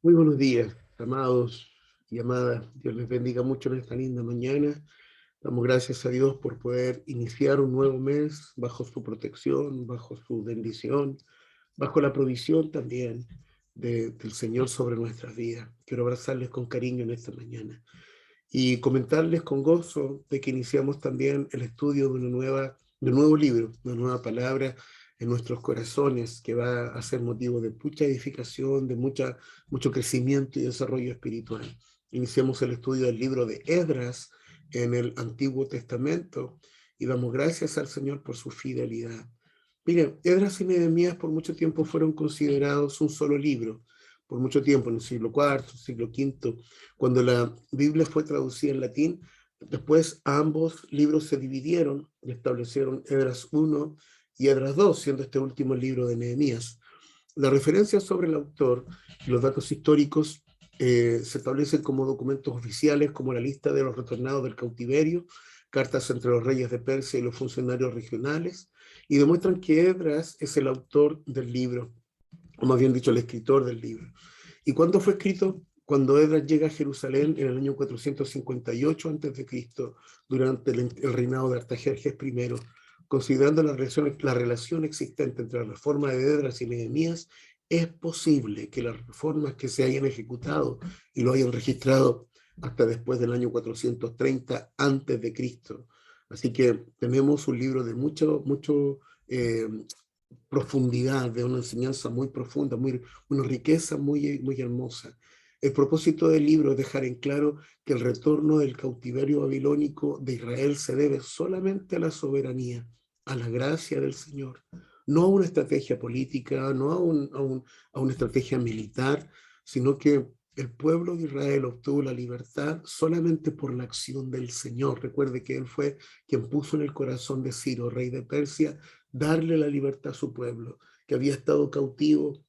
Muy buenos días, amados y amadas. Dios les bendiga mucho en esta linda mañana. Damos gracias a Dios por poder iniciar un nuevo mes bajo su protección, bajo su bendición, bajo la provisión también del Señor sobre nuestras vidas. Quiero abrazarles con cariño en esta mañana y comentarles con gozo de que iniciamos también el estudio de un nuevo libro, de una nueva palabra en nuestros corazones que va a ser motivo de mucha edificación, de mucho crecimiento y desarrollo espiritual. Iniciamos el estudio del libro de Esdras en el Antiguo Testamento y damos gracias al Señor por su fidelidad. Miren, Esdras y Nehemías por mucho tiempo fueron considerados un solo libro, por mucho tiempo, en el siglo IV, siglo V, cuando la Biblia fue traducida en latín. Después ambos libros se dividieron y establecieron Esdras 1 y Esdras 2, siendo este último el libro de Nehemías. Las referencias sobre el autor y los datos históricos se establecen como documentos oficiales, como la lista de los retornados del cautiverio, cartas entre los reyes de Persia y los funcionarios regionales, y demuestran que Esdras es el autor del libro, o más bien dicho, el escritor del libro. ¿Y cuándo fue escrito? Cuando Esdras llega a Jerusalén en el año 458 a.C., durante el reinado de Artajerjes I, considerando la relación existente entre la reforma de Esdras y Nehemías, es posible que las reformas que se hayan ejecutado y lo hayan registrado hasta después del año 430 a.C. Así que tenemos un libro de mucho profundidad, de una enseñanza muy profunda, una riqueza muy hermosa. El propósito del libro es dejar en claro que el retorno del cautiverio babilónico de Israel se debe solamente a la soberanía, a la gracia del Señor, no a una estrategia política, no a una estrategia militar, sino que el pueblo de Israel obtuvo la libertad solamente por la acción del Señor. Recuerde que Él fue quien puso en el corazón de Ciro, rey de Persia, darle la libertad a su pueblo, que había estado cautivo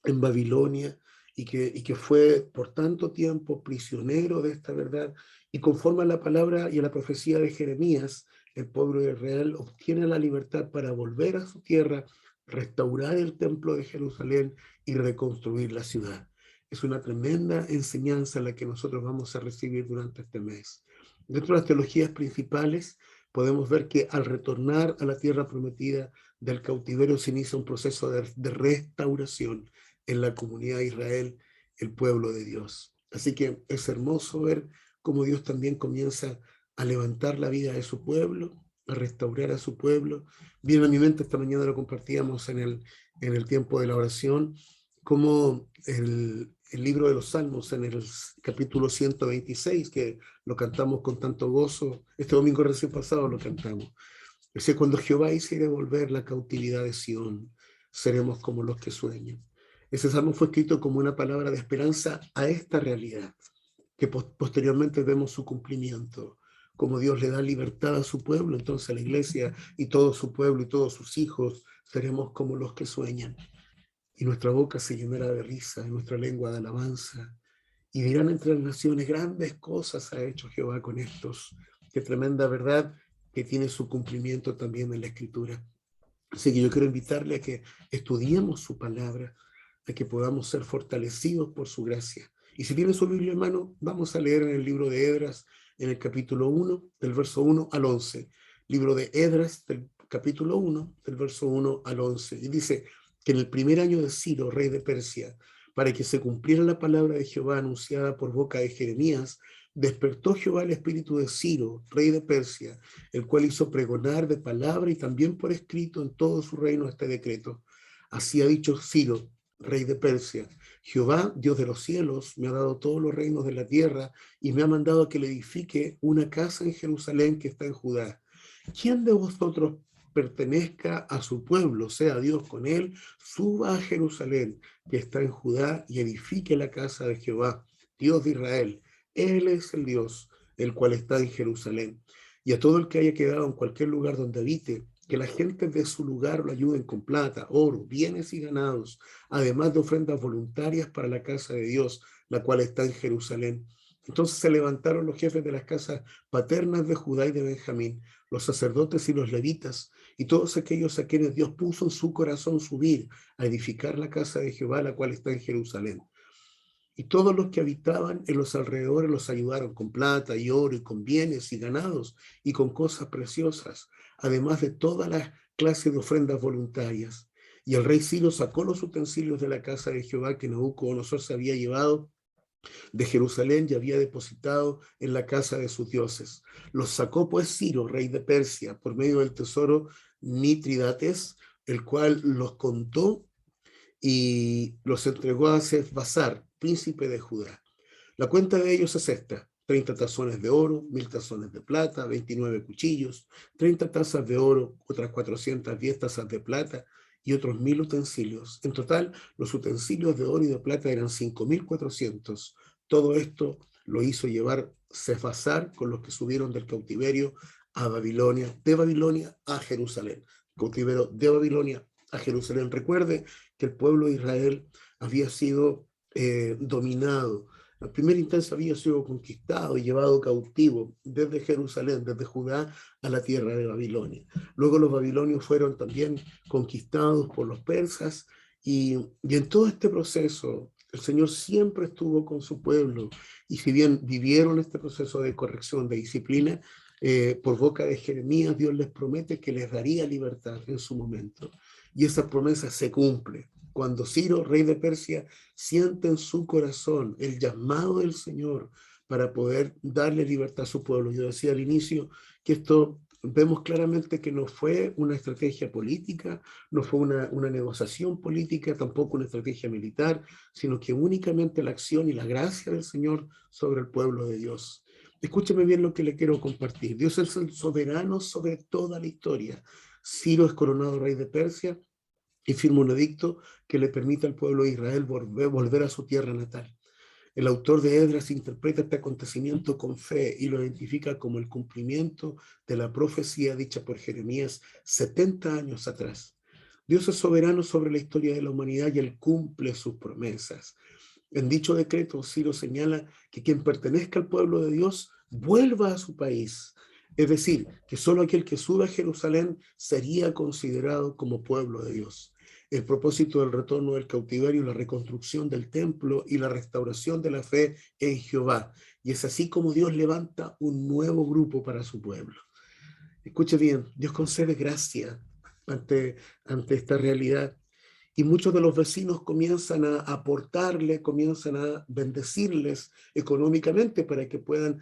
en Babilonia y que fue por tanto tiempo prisionero de esta verdad. Y conforme a la palabra y a la profecía de Jeremías, el pueblo de Israel obtiene la libertad para volver a su tierra, restaurar el templo de Jerusalén y reconstruir la ciudad. Es una tremenda enseñanza la que nosotros vamos a recibir durante este mes. Dentro de las teologías principales, podemos ver que al retornar a la tierra prometida del cautiverio se inicia un proceso de restauración en la comunidad de Israel, el pueblo de Dios. Así que es hermoso ver cómo Dios también comienza a levantar la vida de su pueblo, a restaurar a su pueblo. Viene a mi mente, esta mañana lo compartíamos en el tiempo de la oración, como el libro de los Salmos en el capítulo 126, que lo cantamos con tanto gozo, este domingo recién pasado lo cantamos. Dice, cuando Jehová hiciere volver la cautividad de Sión, seremos como los que sueñan. Ese salmo fue escrito como una palabra de esperanza a esta realidad, que posteriormente vemos su cumplimiento, como Dios le da libertad a su pueblo, entonces a la iglesia y todo su pueblo y todos sus hijos seremos como los que sueñan. Y nuestra boca se llenará de risa y nuestra lengua de alabanza. Y dirán entre las naciones, grandes cosas ha hecho Jehová con estos. Qué tremenda verdad que tiene su cumplimiento también en la Escritura. Así que yo quiero invitarle a que estudiemos su palabra, a que podamos ser fortalecidos por su gracia. Y si tiene su Biblia en mano, vamos a leer en el libro de Esdras, en el capítulo 1, del verso 1 al 11. Libro de Esdras, del capítulo 1, del verso 1 al 11. Y dice que en el primer año de Ciro, rey de Persia, para que se cumpliera la palabra de Jehová anunciada por boca de Jeremías, despertó Jehová el espíritu de Ciro, rey de Persia, el cual hizo pregonar de palabra y también por escrito en todo su reino este decreto. Así ha dicho Ciro, rey de Persia: Jehová, Dios de los cielos, me ha dado todos los reinos de la tierra y me ha mandado a que le edifique una casa en Jerusalén que está en Judá. ¿Quién de vosotros pertenezca a su pueblo, sea Dios con él, suba a Jerusalén, que está en Judá, y edifique la casa de Jehová, Dios de Israel? Él es el Dios, el cual está en Jerusalén. Y a todo el que haya quedado en cualquier lugar donde habite, que la gente de su lugar lo ayuden con plata, oro, bienes y ganados, además de ofrendas voluntarias para la casa de Dios, la cual está en Jerusalén. Entonces se levantaron los jefes de las casas paternas de Judá y de Benjamín, los sacerdotes y los levitas, y todos aquellos a quienes Dios puso en su corazón subir a edificar la casa de Jehová, la cual está en Jerusalén. y todos los que habitaban en los alrededores los ayudaron con plata y oro y con bienes y ganados y con cosas preciosas, además de todas las clases de ofrendas voluntarias. Y el rey Ciro sacó los utensilios de la casa de Jehová que Nabucodonosor se había llevado de Jerusalén y había depositado en la casa de sus dioses. Los sacó pues Ciro, rey de Persia, por medio del tesoro Mitridates, el cual los contó y los entregó a Sesbazar, príncipe de Judá. La cuenta de ellos es esta: 30 tazones de oro, 1000 tazones de plata, 29 cuchillos, 30 tazas de oro, otras 410 tazas de plata y otros 1000 utensilios. En total, los utensilios de oro y de plata eran 5400. Todo esto lo hizo llevar Sesbazar con los que subieron del cautiverio a Babilonia, de Babilonia a Jerusalén. Cautiverio de Babilonia a Jerusalén. Recuerde que el pueblo de Israel había sido dominado. En primera instancia había sido conquistado y llevado cautivo desde Jerusalén, desde Judá, a la tierra de Babilonia. Luego los babilonios fueron también conquistados por los persas y en todo este proceso el Señor siempre estuvo con su pueblo, y si bien vivieron este proceso de corrección, de disciplina, por boca de Jeremías, Dios les promete que les daría libertad en su momento. Y esa promesa se cumple cuando Ciro, rey de Persia, siente en su corazón el llamado del Señor para poder darle libertad a su pueblo. Yo decía al inicio que esto vemos claramente que no fue una estrategia política, no fue una negociación política, tampoco una estrategia militar, sino que únicamente la acción y la gracia del Señor sobre el pueblo de Dios. Escúcheme bien lo que le quiero compartir. Dios es el soberano sobre toda la historia. Ciro es coronado rey de Persia y firma un edicto que le permite al pueblo de Israel volver a su tierra natal. El autor de Esdras interpreta este acontecimiento con fe y lo identifica como el cumplimiento de la profecía dicha por Jeremías 70 años atrás. Dios es soberano sobre la historia de la humanidad y Él cumple sus promesas. En dicho decreto, Ciro señala que quien pertenezca al pueblo de Dios vuelva a su país. Es decir, que solo aquel que sube a Jerusalén sería considerado como pueblo de Dios. El propósito del retorno del cautiverio, la reconstrucción del templo y la restauración de la fe en Jehová. Y es así como Dios levanta un nuevo grupo para su pueblo. Escuche bien, Dios concede gracia ante esta realidad. Y muchos de los vecinos comienzan a aportarle, comienzan a bendecirles económicamente para que puedan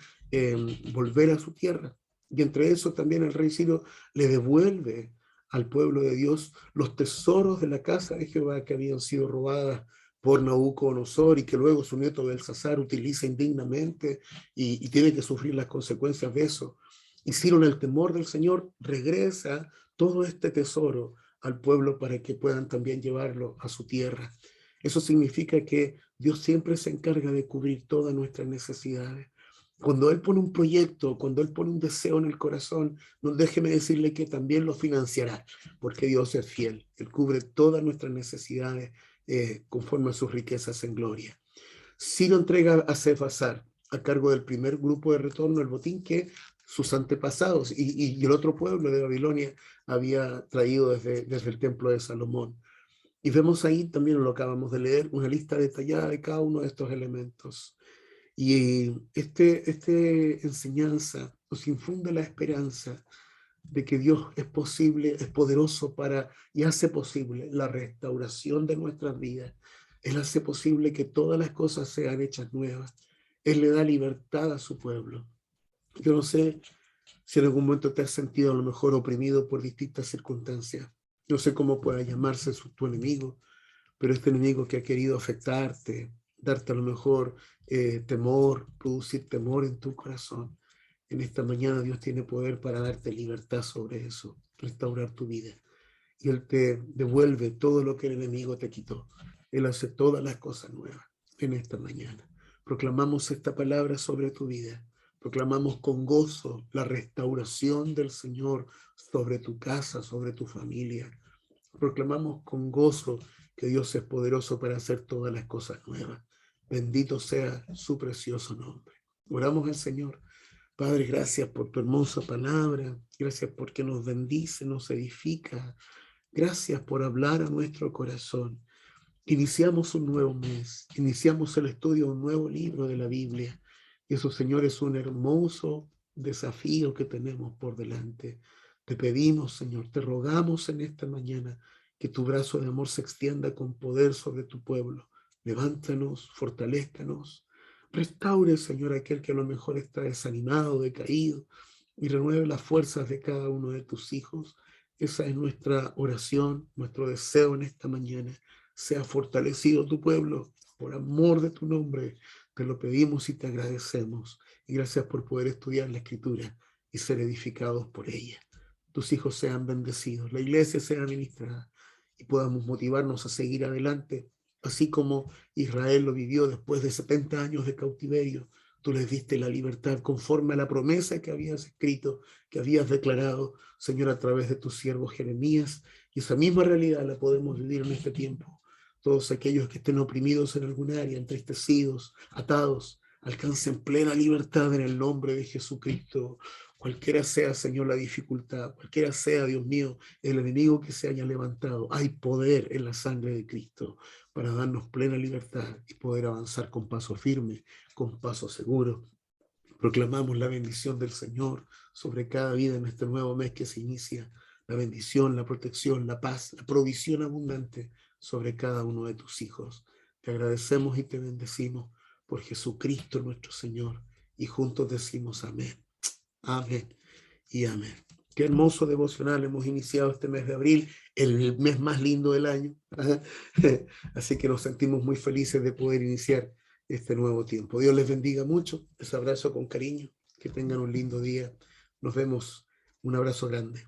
volver a su tierra. Y entre eso también el rey Ciro le devuelve al pueblo de Dios los tesoros de la casa de Jehová que habían sido robadas por Nabucodonosor y que luego su nieto Belsasar utiliza indignamente y tiene que sufrir las consecuencias de eso. Y Ciro, en el temor del Señor, regresa todo este tesoro al pueblo para que puedan también llevarlo a su tierra. Eso significa que Dios siempre se encarga de cubrir todas nuestras necesidades. Cuando Él pone un proyecto, cuando Él pone un deseo en el corazón, no déjeme decirle que también lo financiará, porque Dios es fiel. Él cubre todas nuestras necesidades conforme a sus riquezas en gloria. Ciro entrega a Sefasar a cargo del primer grupo de retorno el botín que sus antepasados y el otro pueblo de Babilonia había traído desde el templo de Salomón. Y vemos ahí, también lo acabamos de leer, una lista detallada de cada uno de estos elementos. Y este enseñanza nos infunde la esperanza de que Dios es posible, es poderoso para y hace posible la restauración de nuestras vidas. Él hace posible que todas las cosas sean hechas nuevas. Él le da libertad a su pueblo. Yo no sé si en algún momento te has sentido a lo mejor oprimido por distintas circunstancias. No sé cómo pueda llamarse tu enemigo, pero este enemigo que ha querido afectarte, darte a lo mejor temor, producir temor en tu corazón. En esta mañana Dios tiene poder para darte libertad sobre eso, restaurar tu vida. Y Él te devuelve todo lo que el enemigo te quitó. Él hace todas las cosas nuevas en esta mañana. Proclamamos esta palabra sobre tu vida. Proclamamos con gozo la restauración del Señor sobre tu casa, sobre tu familia. Proclamamos con gozo que Dios es poderoso para hacer todas las cosas nuevas. Bendito sea su precioso nombre. Oramos al Señor. Padre, gracias por tu hermosa palabra. Gracias porque nos bendice, nos edifica. Gracias por hablar a nuestro corazón. Iniciamos un nuevo mes, iniciamos el estudio de un nuevo libro de la Biblia. Y eso, Señor, es un hermoso desafío que tenemos por delante. Te pedimos, Señor, te rogamos en esta mañana que tu brazo de amor se extienda con poder sobre tu pueblo. Levántanos, fortalézcanos, restaure, Señor, aquel que a lo mejor está desanimado, decaído, y renueve las fuerzas de cada uno de tus hijos. Esa es nuestra oración, nuestro deseo en esta mañana. Sea fortalecido tu pueblo por amor de tu nombre. Te lo pedimos y te agradecemos. Y gracias por poder estudiar la Escritura y ser edificados por ella. Tus hijos sean bendecidos, la iglesia sea ministrada y podamos motivarnos a seguir adelante, así como Israel lo vivió después de 70 años de cautiverio. Tú les diste la libertad conforme a la promesa que habías escrito, que habías declarado, Señor, a través de tu siervo Jeremías. Y esa misma realidad la podemos vivir en este tiempo. Todos aquellos que estén oprimidos en algún área, entristecidos, atados, alcancen plena libertad en el nombre de Jesucristo. Cualquiera sea, Señor, la dificultad, cualquiera sea, Dios mío, el enemigo que se haya levantado, hay poder en la sangre de Cristo para darnos plena libertad y poder avanzar con paso firme, con paso seguro. Proclamamos la bendición del Señor sobre cada vida en este nuevo mes que se inicia. La bendición, la protección, la paz, la provisión abundante sobre cada uno de tus hijos. Te agradecemos y te bendecimos por Jesucristo nuestro Señor. Y juntos decimos amén. Amén y amén. Qué hermoso devocional hemos iniciado este mes de abril, el mes más lindo del año. Así que nos sentimos muy felices de poder iniciar este nuevo tiempo. Dios les bendiga mucho. Les abrazo con cariño. Que tengan un lindo día. Nos vemos. Un abrazo grande.